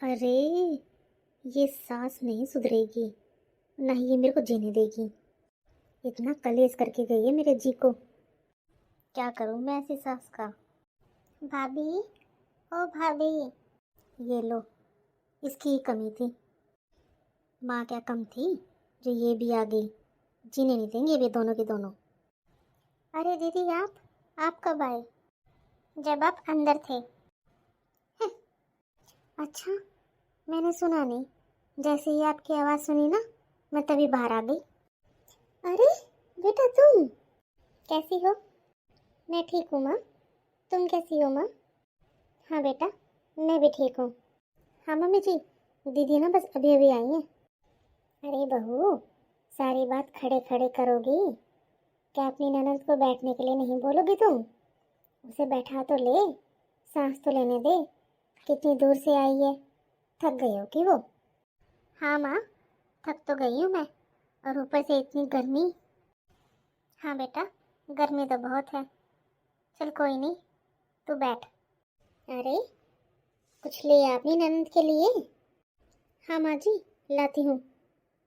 अरे ये सास नहीं सुधरेगी, ना ही ये मेरे को जीने देगी। इतना कलेश करके गई है मेरे जी को। क्या करूं मैं ऐसी सास का। भाभी, ओ भाभी, ये लो, इसकी ही कमी थी। माँ क्या कम थी जो ये भी आ गई। जीने नहीं देंगे ये दोनों के दोनों। अरे दीदी, आप कब आए? जब आप अंदर थे। हैं, अच्छा, मैंने सुना नहीं। जैसे ही आपकी आवाज़ सुनी ना, मैं तभी बाहर आ गई। अरे बेटा, तुम कैसी हो? मैं ठीक हूँ माँ, तुम कैसी हो माँ? हाँ बेटा, मैं भी ठीक हूँ। हाँ मम्मी जी, दीदी ना बस अभी अभी आई हैं। अरे बहू, सारी बात खड़े खड़े करोगी? क्या अपनी ननद को बैठने के लिए नहीं बोलोगी तुम? उसे बैठा तो ले, सांस तो लेने दे। कितनी दूर से आई है, थक गई हो कि वो? हाँ माँ, थक तो गई हूँ मैं, और ऊपर से इतनी गर्मी। हाँ बेटा, गर्मी तो बहुत है। चल कोई नहीं, तू बैठ। अरे कुछ ले आ अपनी ननद के लिए। हाँ माँ जी, लाती हूँ।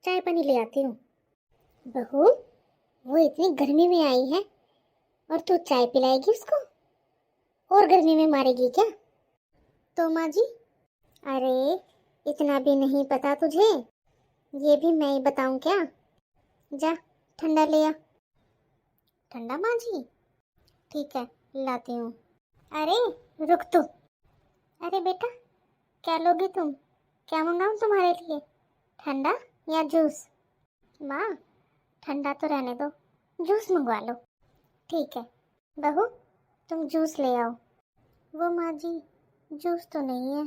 चाय पानी ले आती हूँ। बहू, वो इतनी गर्मी में आई है और तू चाय पिलाएगी उसको? और गर्मी में मारेगी क्या? तो माँ जी, अरे इतना भी नहीं पता तुझे? ये भी मैं ही बताऊँ क्या? जा, ठंडा ले आ। ठंडा माँ जी? ठीक है, लाती हूँ। अरे रुक तू। अरे बेटा, क्या लोगी तुम? क्या मंगाऊँ तुम्हारे लिए, ठंडा या जूस? माँ, ठंडा तो रहने दो, जूस मंगवा लो। ठीक है बहू, तुम जूस ले आओ। वो माँ जी, जूस तो नहीं है,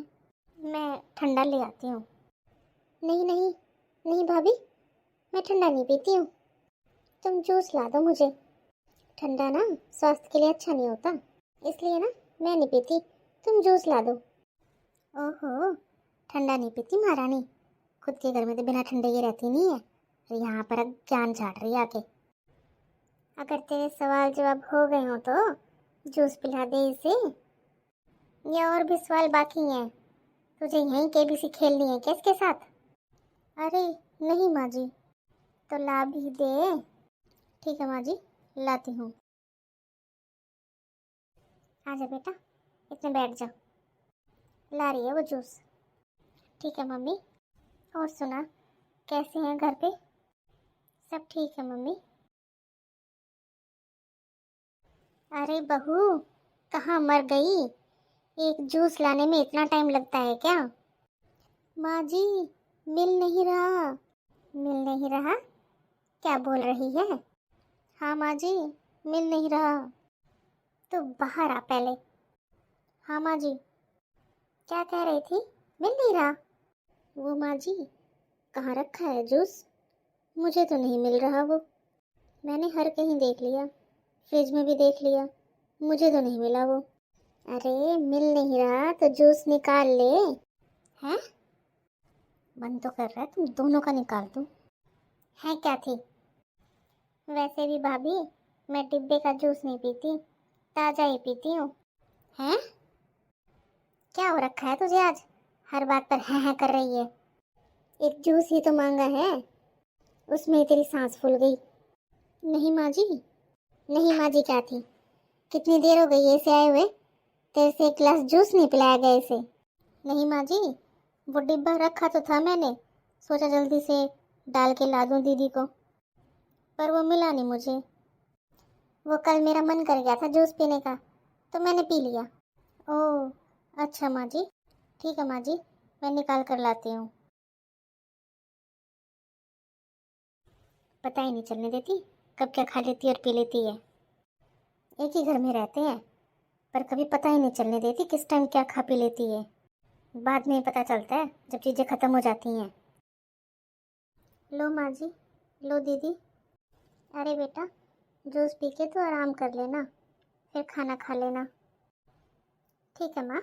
मैं ठंडा ले आती हूँ। नहीं नहीं, नहीं भाभी, मैं ठंडा नहीं पीती हूँ। तुम जूस ला दो मुझे। ठंडा ना स्वास्थ्य के लिए अच्छा नहीं होता, इसलिए ना मैं नहीं पीती। तुम जूस ला दो। ओहो, ठंडा नहीं पीती महारानी? खुद के घर में तो बिना ठंडे के रहती नहीं है, और यहाँ पर अब ज्ञान झाड़ रही है आके। अगर तेरे सवाल जवाब हो गए हो तो जूस पिला दे इसे, या और भी सवाल बाकी हैं? तुझे यहीं केबीसी खेलनी है क्या इसके साथ? अरे नहीं माँ जी, तो ला भी दे। ठीक है माँ जी, लाती हूँ। आजा बेटा, इतने बैठ जा, ला रही है वो जूस। ठीक है मम्मी। और सुना, कैसे हैं घर पे? सब ठीक है मम्मी। अरे बहू, कहाँ मर गई? एक जूस लाने में इतना टाइम लगता है क्या? माँ जी, मिल नहीं रहा। मिल नहीं रहा? क्या बोल रही है? हाँ माँ जी, मिल नहीं रहा। तो बाहर आ पहले। हाँ माँ जी। क्या कह रही थी? मिल नहीं रहा? वो माँ जी, कहाँ रखा है जूस? मुझे तो नहीं मिल रहा वो। मैंने हर कहीं देख लिया, फ्रिज में भी देख लिया, मुझे तो नहीं मिला वो। अरे मिल नहीं रहा तो जूस निकाल ले। हैं? मन तो कर रहा है तुम दोनों का निकाल दूं। है क्या थी? वैसे भी भाभी, मैं डिब्बे का जूस नहीं पीती, ताज़ा ही पीती हूँ। हैं? क्या हो रखा है तुझे आज? हर बात पर हैं कर रही है। एक जूस ही तो मांगा है, उसमें ही तेरी सांस फूल गई। नहीं माँ जी। नहीं माँ जी क्या थी? कितनी देर हो गई है इसे आए हुए, तेरे से एक गिलास जूस नहीं पिलाया गया इसे। नहीं माँ जी, वो डिब्बा रखा तो था मैंने, सोचा जल्दी से डाल के ला दूँ दीदी को, पर वो मिला नहीं मुझे। वो कल मेरा मन कर गया था जूस पीने का, तो मैंने पी लिया। ओह अच्छा माँ जी, ठीक है माँ जी, मैं निकाल कर लाती हूँ। पता ही नहीं चलने देती कब क्या खा लेती और पी लेती है। एक ही घर में रहते हैं, पर कभी पता ही नहीं चलने देती किस टाइम क्या खा पी लेती है। बाद में ही पता चलता है जब चीज़ें ख़त्म हो जाती हैं। लो माँ जी, लो दीदी। अरे बेटा, जूस पी के तो आराम कर लेना, फिर खाना खा लेना। ठीक है माँ,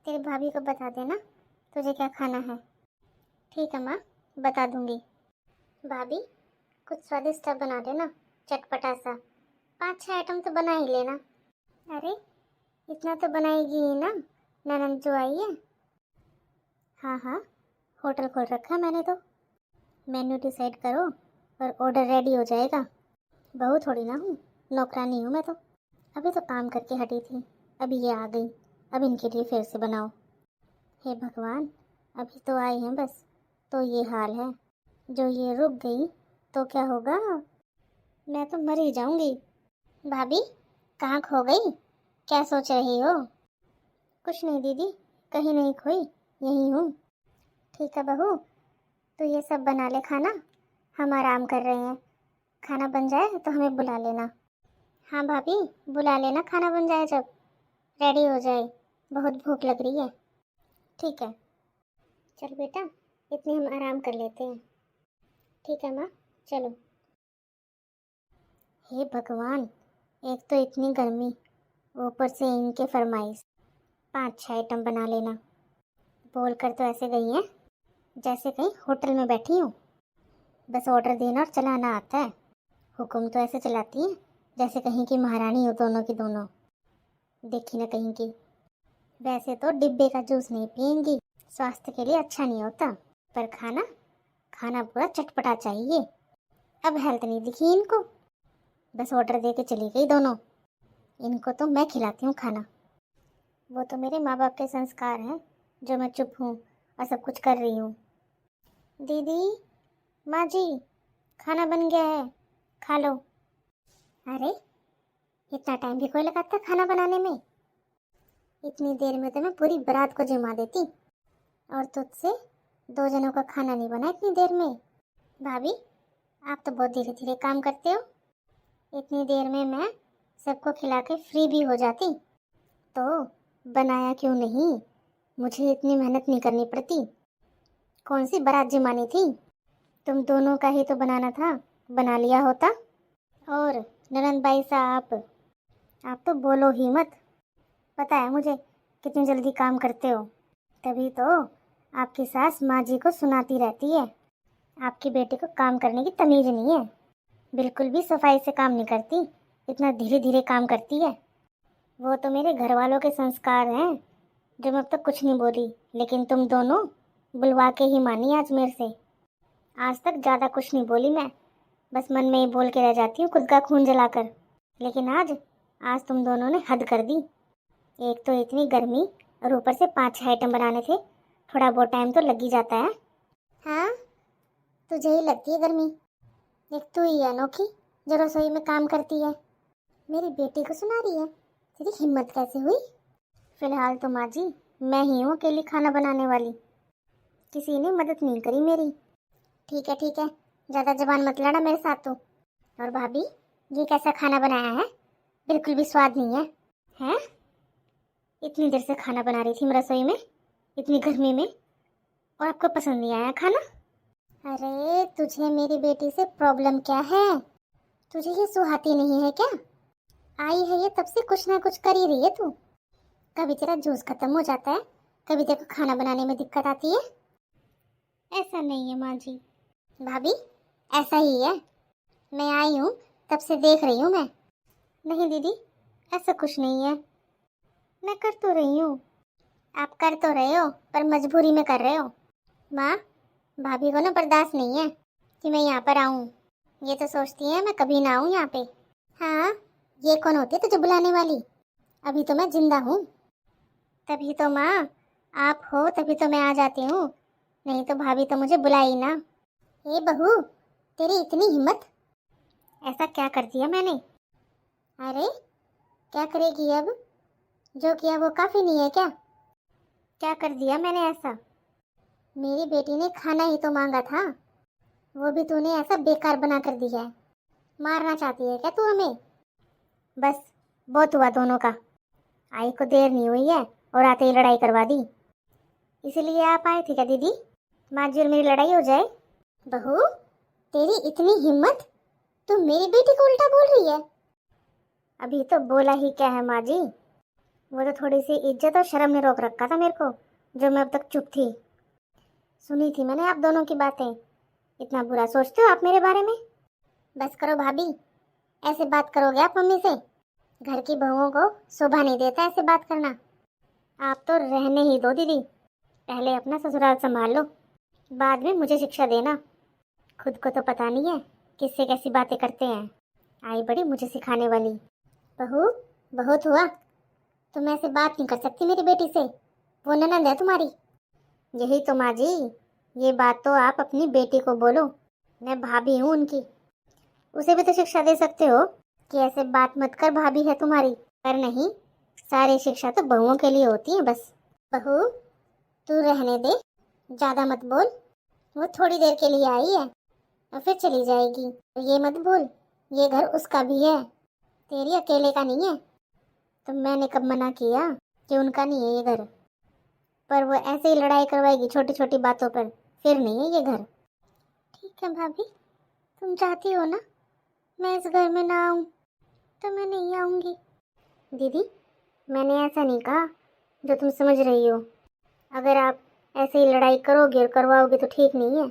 तेरी भाभी को बता देना तुझे क्या खाना है। ठीक है माँ, बता दूंगी। भाभी, कुछ स्वादिष्ट बना देना, चटपटा सा। 5-6 आइटम तो बना ही लेना। अरे इतना तो बनाएगी ही ना, ननद जो आई है। हाँ हाँ, होटल खोल रखा है मैंने तो। मेन्यू डिसाइड करो और ऑर्डर रेडी हो जाएगा। बहू थोड़ी ना हूँ, नौकरानी हूँ मैं तो। अभी तो काम करके हटी थी, अभी ये आ गई, अब इनके लिए फिर से बनाओ। हे भगवान, अभी तो आई हैं बस, तो ये हाल है। जो ये रुक गई तो क्या होगा? मैं तो मर ही जाऊंगी। भाभी, कहाँ खो गई? क्या सोच रही हो? कुछ नहीं दीदी, कहीं नहीं खोई, यहीं हूँ। ठीक है बहू, तो ये सब बना ले खाना, हम आराम कर रहे हैं। खाना बन जाए तो हमें बुला लेना। हाँ भाभी, बुला लेना खाना बन जाए, जब रेडी हो जाए, बहुत भूख लग रही है। ठीक है, चल बेटा, इतने हम आराम कर लेते हैं। ठीक है माँ, चलो। हे भगवान, एक तो इतनी गर्मी, ऊपर से इनके फरमाइश, 5-6 आइटम बना लेना। बोल कर तो ऐसे गई हैं जैसे कहीं होटल में बैठी हूँ। बस ऑर्डर देना और चलाना आता है। हुक्म तो ऐसे चलाती हैं जैसे कहीं की महारानी हो, दोनों की दोनों। देखी ना कहीं की। वैसे तो डिब्बे का जूस नहीं पियेंगी, स्वास्थ्य के लिए अच्छा नहीं होता, पर खाना खाना पूरा चटपटा चाहिए। अब हेल्थ नहीं दिखी इनको, बस ऑर्डर दे के चली गई दोनों। इनको तो मैं खिलाती हूँ खाना। वो तो मेरे माँ बाप के संस्कार हैं जो मैं चुप हूँ और सब कुछ कर रही हूँ। दीदी, माँ जी, खाना बन गया है, खा लो। अरे, इतना टाइम भी कोई लगाता खाना बनाने में? इतनी देर में तो मैं पूरी बारात को जमा देती, और तुझसे 2 जनों का खाना नहीं बना इतनी देर में। भाभी, आप तो बहुत धीरे धीरे काम करते हो। इतनी देर में मैं सबको खिला के फ्री भी हो जाती, तो बनाया क्यों नहीं? मुझे इतनी मेहनत नहीं करनी पड़ती। कौन सी बारात जमानी थी? तुम दोनों का ही तो बनाना था, बना लिया होता। और ननंद बाई साहब, आप तो बोलो ही मत। पता है मुझे कितनी जल्दी काम करते हो, तभी तो आपकी सास माँ जी को सुनाती रहती है आपकी बेटी को काम करने की तमीज नहीं है। बिल्कुल भी सफाई से काम नहीं करती, इतना धीरे धीरे काम करती है। वो तो मेरे घर वालों के संस्कार हैं जो मैं अब तक कुछ नहीं बोली, लेकिन तुम दोनों बुलवा के ही मानी आज मेरे से। आज तक ज़्यादा कुछ नहीं बोली मैं, बस मन में ही बोल के रह जाती हूँ खुद का खून जलाकर। लेकिन आज तुम दोनों ने हद कर दी। एक तो इतनी गर्मी, और ऊपर से 5-6 आइटम बनाने थे, थोड़ा बहुत टाइम तो लग ही जाता है। हाँ, तुझे ही लगती है गर्मी, एक तू ही अनोखी जो रसोई में काम करती है। मेरी बेटी को सुना रही है, तेरी हिम्मत कैसे हुई? फिलहाल तो माँ जी मैं ही हूँ अकेली खाना बनाने वाली, किसी ने मदद नहीं करी मेरी। ठीक है ठीक है, ज़्यादा जबान मत लड़ा मेरे साथ तो। और भाभी, ये कैसा खाना बनाया है? बिल्कुल भी स्वाद नहीं है। हैं? इतनी देर से खाना बना रही थी मैं रसोई में, इतनी गर्मी में, और आपको पसंद नहीं आया खाना? अरे, तुझे मेरी बेटी से प्रॉब्लम क्या है? तुझे ये सुहाती नहीं है क्या? आई है ये तब से कुछ ना कुछ कर ही रही है तू। कभी तेरा जूस खत्म हो जाता है, कभी तेरे को खाना बनाने में दिक्कत आती है। ऐसा नहीं है माँ जी। भाभी, ऐसा ही है, मैं आई हूँ तब से देख रही हूँ मैं। नहीं दीदी, ऐसा कुछ नहीं है, मैं कर तो रही हूँ। आप कर तो रहे हो, पर मजबूरी में कर रहे हो। माँ, भाभी को ना बर्दाश्त नहीं है कि मैं यहाँ पर आऊँ। ये तो सोचती है मैं कभी ना आऊँ यहाँ पे। हाँ, ये कौन होती है तुझे बुलाने वाली? अभी तो मैं जिंदा हूँ। तभी तो माँ, आप हो तभी तो मैं आ जाती हूँ, नहीं तो भाभी तो मुझे बुलाई ना। ए बहू, तेरी इतनी हिम्मत! ऐसा क्या कर दिया मैंने? अरे, क्या करेगी अब? जो किया वो काफ़ी नहीं है क्या? क्या कर दिया मैंने ऐसा? मेरी बेटी ने खाना ही तो मांगा था, वो भी तूने ऐसा बेकार बना कर दिया है। मारना चाहती है क्या तू हमें? बस, बहुत हुआ दोनों का। आई को देर नहीं हुई है और आते ही लड़ाई करवा दी। इसीलिए आप आए थे क्या दीदी? माँ जी और मेरी लड़ाई हो जाए? बहू, तेरी इतनी हिम्मत, तू मेरी बेटी को उल्टा बोल रही है? अभी तो बोला ही क्या है माँ जी, वो तो थोड़ी सी इज्जत और शर्म ने रोक रखा था मेरे को, जो मैं अब तक चुप थी। सुनी थी मैंने आप दोनों की बातें। इतना बुरा सोचते हो आप मेरे बारे में? बस करो भाभी, ऐसे बात करोगे आप मम्मी से? घर की बहुओं को शोभा नहीं देता ऐसे बात करना। आप तो रहने ही दो दीदी, पहले अपना ससुराल संभाल लो, बाद में मुझे शिक्षा देना। खुद को तो पता नहीं है किससे कैसी बातें करते हैं। आई बड़ी मुझे सिखाने वाली। बहू, बहुत हुआ, तुम ऐसे बात नहीं कर सकती मेरी बेटी से, वो ननद है तुम्हारी। यही तो माँ जी, ये बात तो आप अपनी बेटी को बोलो, मैं भाभी हूँ उनकी। उसे भी तो शिक्षा दे सकते हो कि ऐसे बात मत कर, भाभी है तुम्हारी। पर नहीं, सारी शिक्षा तो बहुओं के लिए होती है बस। बहू, तू रहने दे, ज्यादा मत बोल। वो थोड़ी देर के लिए आई है और फिर चली जाएगी। ये मत भूल, ये घर उसका भी है, तेरी अकेले का नहीं है। तो मैंने कब मना किया कि उनका नहीं है ये घर? पर वो ऐसे ही लड़ाई करवाएगी छोटी छोटी बातों पर, फिर नहीं है ये घर। ठीक है भाभी, तुम चाहती हो ना मैं इस घर में ना आऊँ तो मैं नहीं आऊँगी। दीदी, मैंने ऐसा नहीं कहा जो तुम समझ रही हो। अगर आप ऐसे ही लड़ाई करोगे और करवाओगे तो ठीक नहीं है।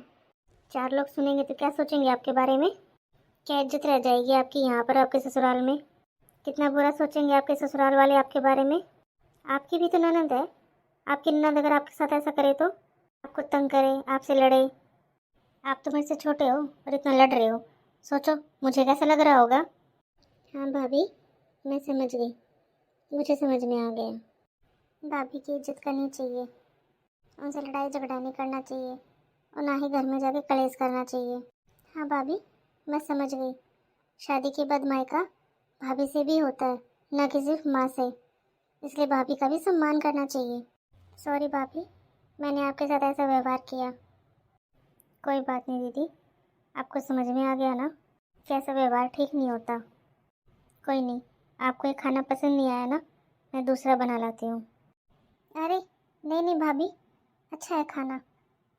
4 लोग सुनेंगे तो क्या सोचेंगे आपके बारे में? क्या इज्जत रह जाएगी आपकी यहाँ पर, आपके ससुराल में? कितना बुरा सोचेंगे आपके ससुराल वाले आपके बारे में। आपकी भी तो ननद है, आपकी ननद अगर आपके साथ ऐसा करे तो, आपको तंग करे, आपसे लड़े। आप तो मेरे से छोटे हो और इतना लड़ रहे हो, सोचो मुझे कैसा लग रहा होगा। हाँ भाभी, मैं समझ गई, मुझे समझ में आ गया। भाभी की इज्जत करनी चाहिए, उनसे लड़ाई झगड़ा नहीं करना चाहिए और ना ही घर में जाके कलेश करना चाहिए। हाँ भाभी, मैं समझ गई। शादी के बाद मायका भाभी से भी होता है, न कि सिर्फ माँ से, इसलिए भाभी का भी सम्मान करना चाहिए। सॉरी भाभी, मैंने आपके साथ ऐसा व्यवहार किया। कोई बात नहीं दीदी, आपको समझ में आ गया ना कि ऐसा व्यवहार ठीक नहीं होता। कोई नहीं, आपको ये खाना पसंद नहीं आया ना, मैं दूसरा बना लाती हूँ। अरे नहीं नहीं भाभी, अच्छा है खाना,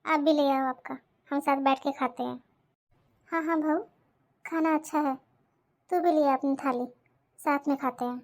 आप भी ले आओ आपका, हम साथ बैठ के खाते हैं। हाँ हाँ भाऊ, खाना अच्छा है, तू भी ले आ अपनी थाली, साथ में खाते हैं।